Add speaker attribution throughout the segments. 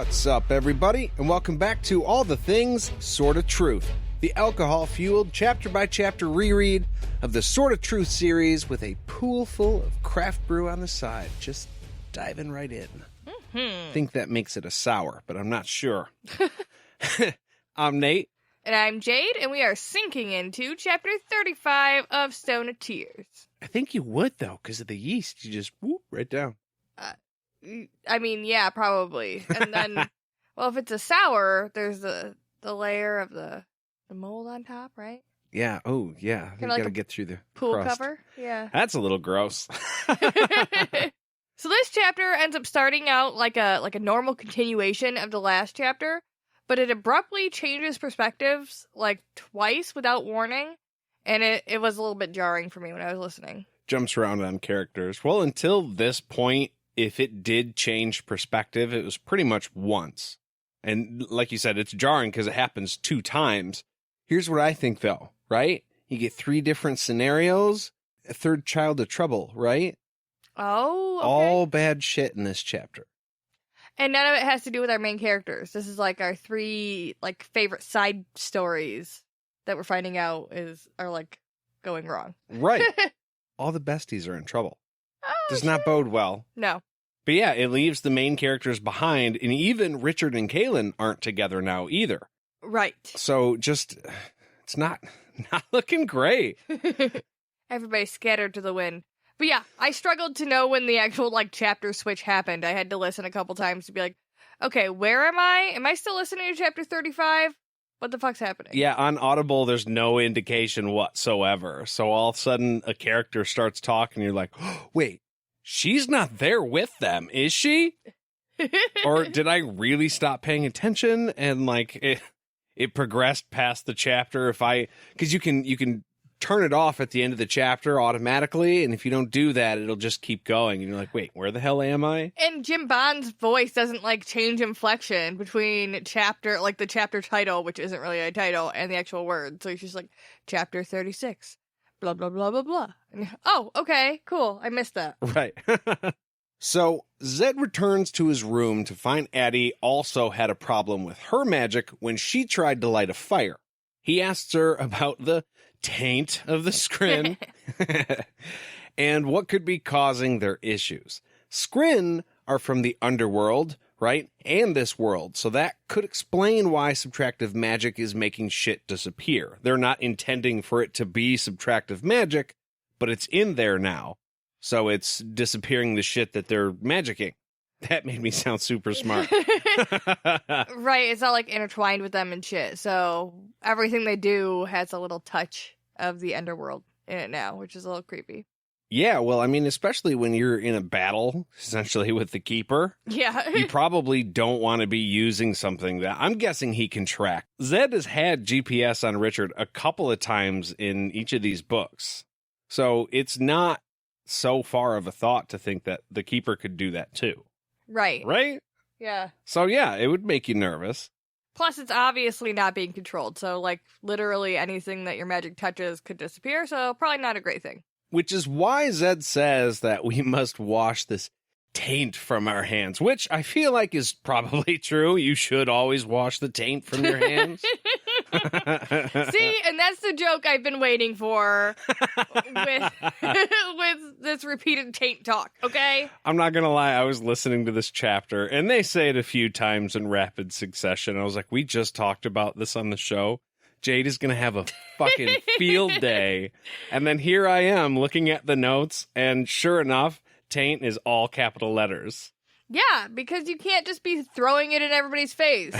Speaker 1: What's up, everybody, and welcome back to All the Things Sort of Truth, the alcohol-fueled chapter-by-chapter reread of the Sort of Truth series with a pool full of craft brew on the side, just diving right in. I think that makes it a sour, but I'm not sure. I'm Nate.
Speaker 2: And I'm Jade, and we are sinking into Chapter 35 of Stone of Tears.
Speaker 1: I think you would, though, because of the yeast. You just whoop right down.
Speaker 2: I mean, yeah, probably. And then, well, if it's a sour, there's the layer of the mold on top, right?
Speaker 1: Yeah. Oh, yeah. You
Speaker 2: like
Speaker 1: gotta get through the
Speaker 2: pool
Speaker 1: crust.
Speaker 2: cover. Yeah.
Speaker 1: That's a little gross.
Speaker 2: So this chapter ends up starting out like a normal continuation of the last chapter, but it abruptly changes perspectives like twice without warning, and it was a little bit jarring for me when I was listening.
Speaker 1: Jumps around on characters. Well, until this point, if it did change perspective, it was pretty much once. And like you said, it's jarring because it happens 2 times. Here's what I think, though, right? You get 3 different scenarios, a third child of trouble, right?
Speaker 2: Oh, okay.
Speaker 1: All bad shit in this chapter.
Speaker 2: And none of it has to do with our main characters. This is like our 3 favorite side stories that we're finding out are going wrong.
Speaker 1: Right. All the besties are in trouble.
Speaker 2: Oh,
Speaker 1: Does not bode well.
Speaker 2: No.
Speaker 1: But yeah, it leaves the main characters behind, and even Richard and Kaylin aren't together now either.
Speaker 2: Right.
Speaker 1: So just, it's not looking great.
Speaker 2: Everybody's scattered to the wind. But yeah, I struggled to know when the actual chapter switch happened. I had to listen a couple times to be like, okay, where am I? Am I still listening to chapter 35? What the fuck's happening?
Speaker 1: Yeah, on Audible, there's no indication whatsoever. So all of a sudden, a character starts talking, and you're like, oh, wait, she's not there with them, is she? Or did I really stop paying attention? And it progressed past the chapter. Because you can turn it off at the end of the chapter automatically, and if you don't do that, it'll just keep going, and you're like, wait, where the hell am I?
Speaker 2: And Jim Bond's voice doesn't change inflection between chapter, the chapter title, which isn't really a title, and the actual word. So he's just chapter 36, blah blah blah blah blah. And, oh, okay, cool, I missed that.
Speaker 1: Right. So Zedd returns to his room to find Adie also had a problem with her magic when she tried to light a fire. He asks her about the taint of the Skrin and what could be causing their issues. Skrin are from the underworld, right? And this world. So that could explain why subtractive magic is making shit disappear. They're not intending for it to be subtractive magic, but it's in there now. So it's disappearing the shit that they're magicking. That made me sound super smart.
Speaker 2: Right, it's not intertwined with them and shit. So everything they do has a little touch of the underworld in it now, which is a little creepy.
Speaker 1: Yeah, well, I mean, especially when you're in a battle, essentially with the Keeper.
Speaker 2: Yeah.
Speaker 1: You probably don't want to be using something that I'm guessing he can track. Zedd has had GPS on Richard a couple of times in each of these books. So it's not so far of a thought to think that the Keeper could do that too.
Speaker 2: Right.
Speaker 1: Right?
Speaker 2: Yeah.
Speaker 1: So yeah, it would make you nervous.
Speaker 2: Plus, it's obviously not being controlled. So, literally anything that your magic touches could disappear. So, probably not a great thing.
Speaker 1: Which is why Zedd says that we must wash this taint from our hands, which I feel like is probably true. You should always wash the taint from your hands.
Speaker 2: See, and that's the joke I've been waiting for with this repeated taint talk, okay?
Speaker 1: I'm not going to lie, I was listening to this chapter, and they say it a few times in rapid succession. I was like, we just talked about this on the show. Jade is going to have a fucking field day. And then here I am looking at the notes, and sure enough, taint is all capital letters.
Speaker 2: Yeah, because you can't just be throwing it in everybody's face.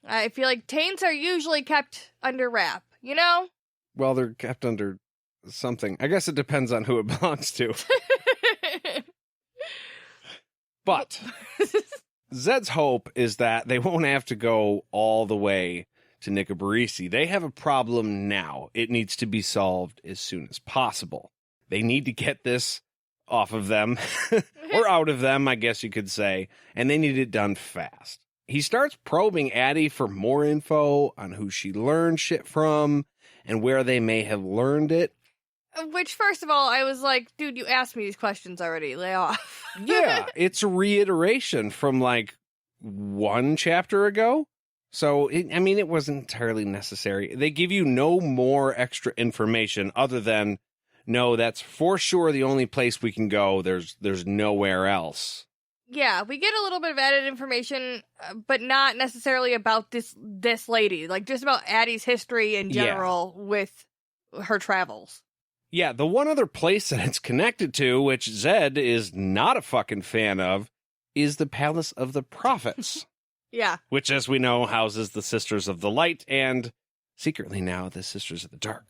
Speaker 2: I feel like taints are usually kept under wrap, you know?
Speaker 1: Well, they're kept under something. I guess it depends on who it belongs to. But Zedd's hope is that they won't have to go all the way to Nicobarisi. They have a problem now. It needs to be solved as soon as possible. They need to get this off of them, or out of them, I guess you could say, and they need it done fast. He starts probing Adie for more info on who she learned shit from and where they may have learned it.
Speaker 2: Which, first of all, I was like, dude, you asked me these questions already. Lay off.
Speaker 1: Yeah, it's a reiteration from, one chapter ago. So, it wasn't entirely necessary. They give you no more extra information other than, no, that's for sure the only place we can go. There's nowhere else.
Speaker 2: Yeah, we get a little bit of added information, but not necessarily about this lady. Like, just about Addie's history in general with her travels.
Speaker 1: Yeah, the one other place that it's connected to, which Zedd is not a fucking fan of, is the Palace of the Prophets.
Speaker 2: Yeah.
Speaker 1: Which, as we know, houses the Sisters of the Light and, secretly now, the Sisters of the Dark.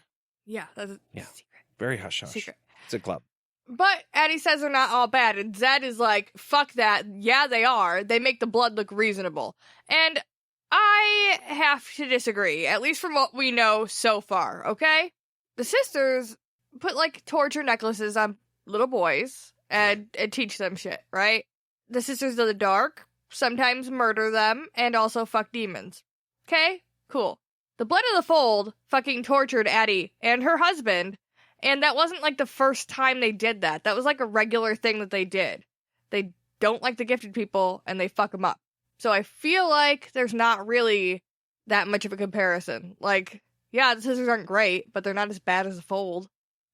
Speaker 2: Yeah, that's a secret.
Speaker 1: Very hush-hush.
Speaker 2: Secret.
Speaker 1: It's a club.
Speaker 2: But Adie says they're not all bad, and Zedd is like, fuck that. Yeah, they are. They make the blood look reasonable. And I have to disagree, at least from what we know so far, okay? The sisters put, like, torture necklaces on little boys and teach them shit, right? The Sisters of the Dark sometimes murder them and also fuck demons. Okay? Cool. The Blood of the Fold fucking tortured Adie and her husband, and that wasn't like the first time they did that. That was like a regular thing that they did. They don't like the gifted people and they fuck them up. So I feel like there's not really that much of a comparison. Like, yeah, the sisters aren't great, but they're not as bad as the Fold.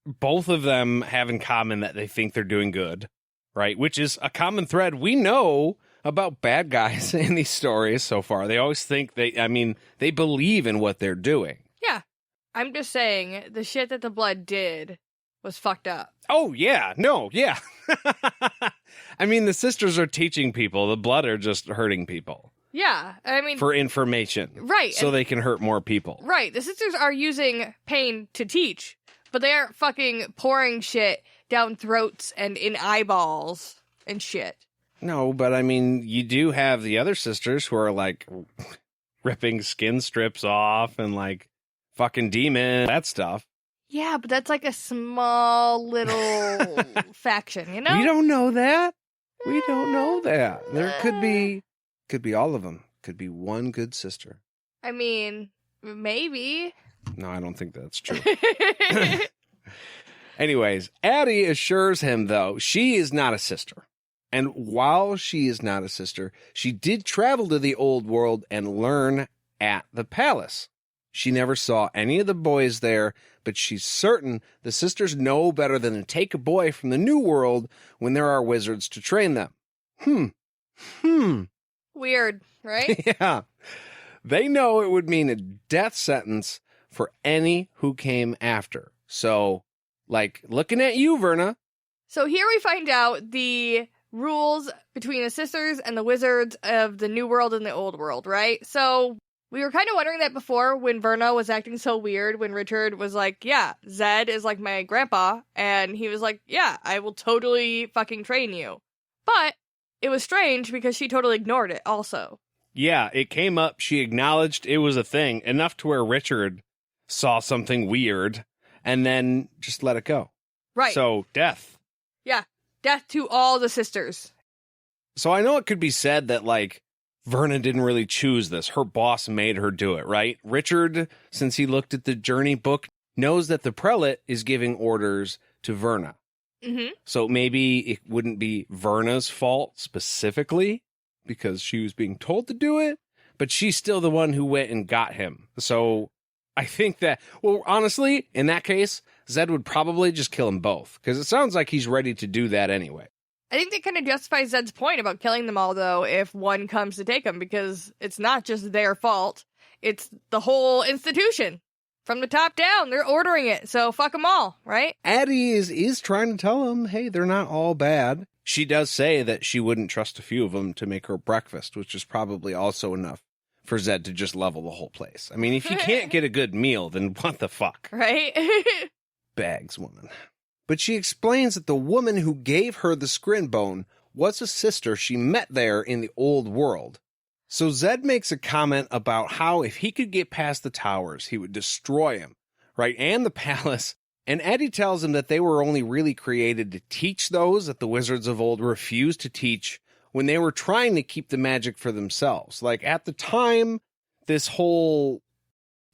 Speaker 1: Both of them have in common that they think they're doing good, right? Which is a common thread we know about bad guys in these stories so far. They always think they believe in what they're doing.
Speaker 2: Yeah. I'm just saying, the shit that the Blood did was fucked up.
Speaker 1: Oh, yeah. No, yeah. I mean, the sisters are teaching people. The Blood are just hurting people.
Speaker 2: Yeah, I mean...
Speaker 1: for information.
Speaker 2: Right.
Speaker 1: So they can hurt more people.
Speaker 2: Right. The sisters are using pain to teach, but they aren't fucking pouring shit down throats and in eyeballs and shit.
Speaker 1: No, but I mean, you do have the other sisters who are, like, ripping skin strips off and, like, fucking demon, that stuff.
Speaker 2: Yeah, but that's like a small little faction, you know?
Speaker 1: We don't know that. We don't know that. There could be all of them. Could be one good sister.
Speaker 2: I mean, maybe.
Speaker 1: No, I don't think that's true. Anyways, Adie assures him, though, she is not a sister. And while she is not a sister, she did travel to the old world and learn at the palace. She never saw any of the boys there, but she's certain the sisters know better than to take a boy from the new world when there are wizards to train them.
Speaker 2: Weird, right?
Speaker 1: Yeah. They know it would mean a death sentence for any who came after. So, like, looking at you, Verna.
Speaker 2: So here we find out the rules between the sisters and the wizards of the new world and the old world, right? So we were kind of wondering that before when Verna was acting so weird, when Richard was like, yeah, Zedd is like my grandpa, and he was like, yeah, I will totally fucking train you. But it was strange because she totally ignored it also.
Speaker 1: Yeah, it came up, she acknowledged it was a thing, enough to where Richard saw something weird, and then just let it go.
Speaker 2: Right.
Speaker 1: So, death.
Speaker 2: Yeah, death to all the sisters.
Speaker 1: So I know it could be said that, like, Verna didn't really choose this. Her boss made her do it, right? Richard, since he looked at the journey book, knows that the prelate is giving orders to Verna.
Speaker 2: Mm-hmm.
Speaker 1: So maybe it wouldn't be Verna's fault specifically because she was being told to do it, but she's still the one who went and got him. So I think that, well, honestly, in that case, Zedd would probably just kill them both because it sounds like he's ready to do that anyway.
Speaker 2: I think that kind of justifies Zedd's point about killing them all, though, if one comes to take them, because it's not just their fault. It's the whole institution. From the top down, they're ordering it, so fuck them all, right?
Speaker 1: Adie is trying to tell them, hey, they're not all bad. She does say that she wouldn't trust a few of them to make her breakfast, which is probably also enough for Zedd to just level the whole place. I mean, if you can't get a good meal, then what the fuck?
Speaker 2: Right?
Speaker 1: Bags woman. But she explains that the woman who gave her the scrin bone was a sister she met there in the old world. So Zedd makes a comment about how if he could get past the towers, he would destroy him, right? And the palace. And Adie tells him that they were only really created to teach those that the wizards of old refused to teach when they were trying to keep the magic for themselves. Like, at the time this whole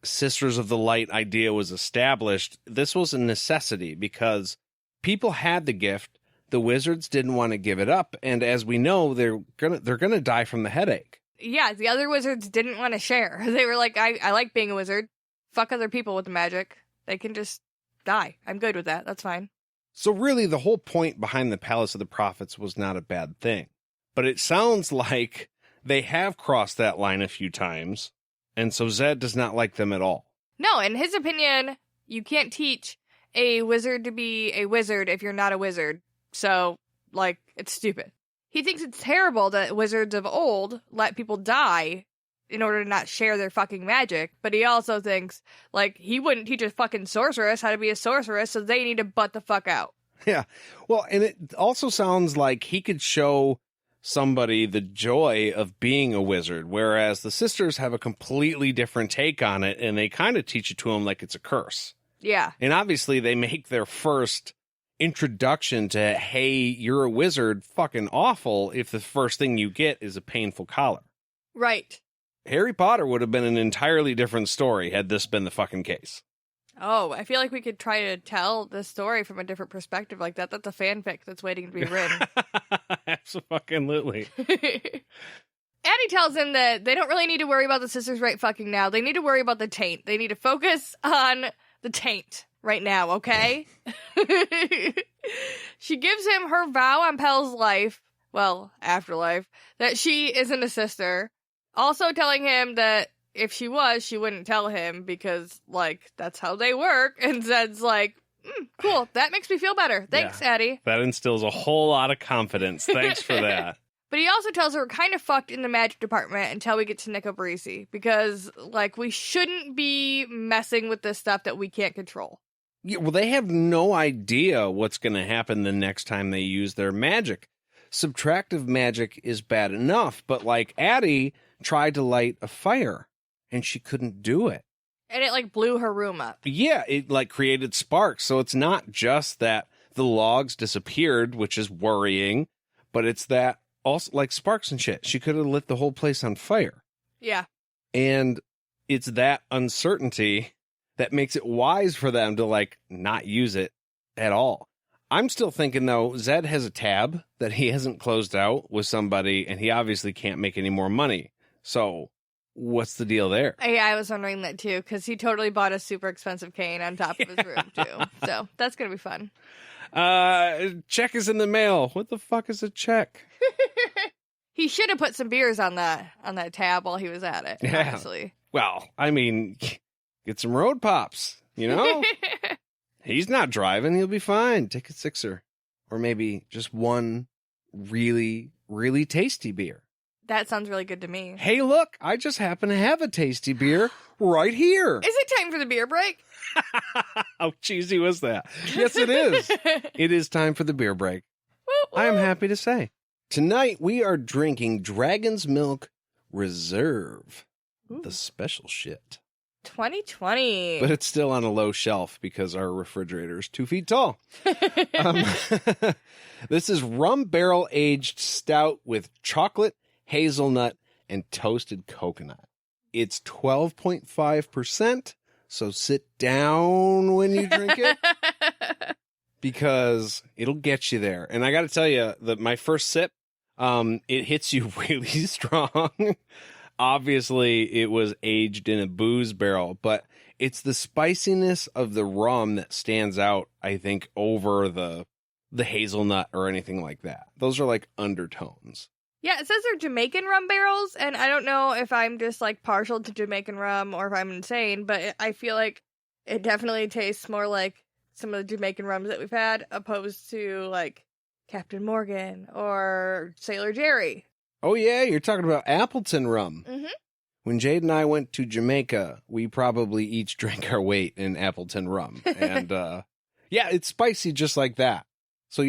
Speaker 1: Sisters of the Light idea was established, this was a necessity because people had the gift. The wizards didn't want to give it up. And as we know, they're gonna die from the headache.
Speaker 2: Yeah, the other wizards didn't want to share. They were like, I like being a wizard. Fuck other people with the magic. They can just die. I'm good with that. That's fine.
Speaker 1: So really, the whole point behind the Palace of the Prophets was not a bad thing. But it sounds like they have crossed that line a few times, and so Zedd does not like them at all.
Speaker 2: No, in his opinion, you can't teach a wizard to be a wizard if you're not a wizard. So, like, it's stupid. He thinks it's terrible that wizards of old let people die in order to not share their fucking magic, but he also thinks, like, he wouldn't teach a fucking sorceress how to be a sorceress, so they need to butt the fuck out.
Speaker 1: Yeah. Well, and it also sounds like he could show somebody the joy of being a wizard, whereas the sisters have a completely different take on it, and they kind of teach it to him like it's a curse.
Speaker 2: Yeah.
Speaker 1: And obviously they make their first introduction to, hey, you're a wizard, fucking awful if the first thing you get is a painful collar.
Speaker 2: Right.
Speaker 1: Harry Potter would have been an entirely different story had this been the fucking case.
Speaker 2: Oh, I feel like we could try to tell the story from a different perspective like that. That's a fanfic that's waiting to be written.
Speaker 1: Absolutely.
Speaker 2: Adie tells him that they don't really need to worry about the sisters right fucking now. They need to worry about the taint. They need to focus on the taint right now, okay? She gives him her vow on Pel's life, well, afterlife, that she isn't a sister. Also telling him that if she was, she wouldn't tell him because, like, that's how they work. And Zedd's like, cool, that makes me feel better. Thanks,
Speaker 1: Yeah,
Speaker 2: Adie.
Speaker 1: that instills a whole lot of confidence. Thanks for that.
Speaker 2: But he also tells her we're kind of fucked in the magic department until we get to Nicobarisi because, like, we shouldn't be messing with this stuff that we can't control.
Speaker 1: Yeah, well, they have no idea what's going to happen the next time they use their magic. Subtractive magic is bad enough, but, like, Adie tried to light a fire, and she couldn't do it.
Speaker 2: And it, like, blew her room up.
Speaker 1: Yeah, it, like, created sparks, so it's not just that the logs disappeared, which is worrying, but it's that also, like, sparks and shit. She could have lit the whole place on fire.
Speaker 2: Yeah.
Speaker 1: And it's that uncertainty that makes it wise for them to, like, not use it at all. I'm still thinking, though, Zedd has a tab that he hasn't closed out with somebody, and he obviously can't make any more money. So what's the deal there?
Speaker 2: Yeah, I was wondering that, too, because he totally bought a super expensive cane on top of his room, too. So that's going to be fun.
Speaker 1: Check is in the mail. What the fuck is a check?
Speaker 2: He should have put some beers on that tab while he was at it,
Speaker 1: Yeah.
Speaker 2: honestly.
Speaker 1: Well, I mean, get some road pops, you know? He's not driving. He'll be fine. Take a sixer. Or maybe just one really, really tasty beer.
Speaker 2: That sounds really good to me.
Speaker 1: Hey, look, I just happen to have a tasty beer right here.
Speaker 2: Is it time for the beer break?
Speaker 1: How cheesy was that? Yes, it is. It is time for the beer break. I am happy to say. Tonight, we are drinking Dragon's Milk Reserve.
Speaker 2: Ooh.
Speaker 1: The special shit.
Speaker 2: 2020.
Speaker 1: But it's still on a low shelf because our refrigerator is 2 feet tall. This is rum barrel aged stout with chocolate, hazelnut, and toasted coconut. It's 12.5%, so sit down when you drink it because it'll get you there. And I got to tell you that my first sip, it hits you really strong. Obviously, it was aged in a booze barrel, but it's the spiciness of the rum that stands out, I think, over the hazelnut or anything like that. Those are like undertones.
Speaker 2: Yeah, it says they're Jamaican rum barrels, and I don't know if I'm just, like, partial to Jamaican rum or if I'm insane, but I feel like it definitely tastes more like some of the Jamaican rums that we've had, opposed to, like, Captain Morgan or Sailor Jerry.
Speaker 1: Oh, yeah, you're talking about Appleton rum.
Speaker 2: Mm-hmm.
Speaker 1: When Jade and I went to Jamaica, we probably each drank our weight in Appleton rum. And, yeah, it's spicy just like that. So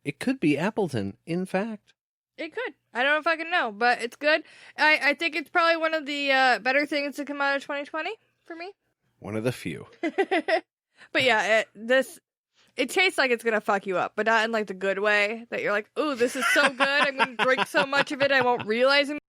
Speaker 1: it could be Appleton, in fact.
Speaker 2: It could. I don't know if I can know, but it's good. I think it's probably one of the better things to come out of 2020 for me.
Speaker 1: One of the few.
Speaker 2: But yeah, it tastes like it's going to fuck you up, but not in like the good way that you're like, ooh, this is so good. I'm going to drink so much of it I won't realize I'm